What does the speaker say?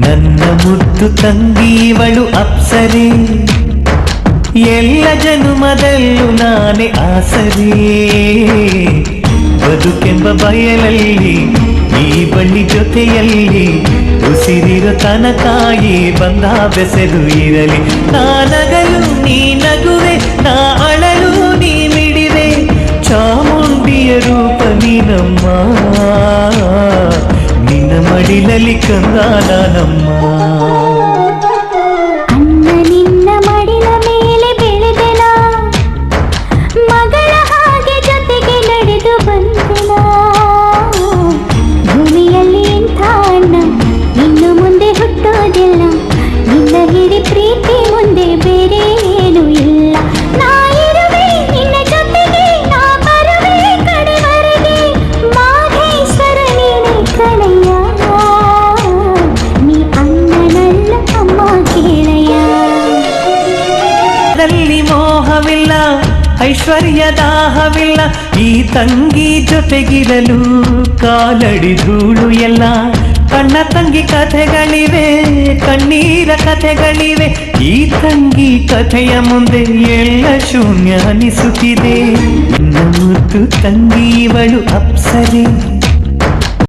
ನನ್ನ ಮುದ್ದು ತಂಗಿವಳು ಅಪ್ಸರೆ, ಎಲ್ಲ ಜನುಮದಲ್ಲೂ ನಾನೇ ಆಸರೆ. ಬದುಕೆಂಬ ಬಯಲಲ್ಲಿ ಈ ಬಳ್ಳಿ ಜೊತೆಯಲ್ಲಿ ಉಸಿರಿರೋ ತನಕಾಯಿ ಬಂದ ಬೆಸೆದು ಇರಲಿ. ನಾನಗಲು ನೀ ನಗುವೆ, ನಾ ಅಳಲು ನೀ ಮಿಡಿವೆ, ಚಾಮುಂಡಿಯ ರೂಪ ನೀನಮ್ಮ, ನಿನ್ನ ಮಡಿಲಲ್ಲಿ ಕಂದ ನಾನಮ್ಮ. ಪ್ರೀತಿ ಮುಂದೆ ಬೇರೆ ಏನು ಇಲ್ಲ. ನಾ ಇರುವೆ ನಿನ್ನ ಜೊತೆಗೆ, ನಾ ಬರುವೆ ಕಡೆವರೆಗೆ. ಮಾಧೇಶ್ವರ ನೀನೆ ಕಣಯ್ಯ, ನೀ ಅಣ್ಣನಲ್ಲ ಅಮ್ಮ ಕೇಳಯ್ಯ. ನಲ್ಲಿ ಮೋಹವಿಲ್ಲ, ಐಶ್ವರ್ಯ ದಾಹವಿಲ್ಲ, ಈ ತಂಗಿ ಜೊತೆಗಿರಲು ಕಾಲಡಿ ಧೂಳು ಎಲ್ಲ. ಕಣ್ಣ ತಂಗಿ ಕಥೆಗಳಿವೆ, ಕಣ್ಣೀರ ಕಥೆಗಳಿವೆ, ಈ ತಂಗಿ ಕಥೆಯ ಮುಂದೆ ಎಲ್ಲ ಶೂನ್ಯ ಅನಿಸುತ್ತಿದೆ. ನನ್ನ ಮುದ್ದು ತಂಗಿವಳು ಅಪ್ಸರೆ.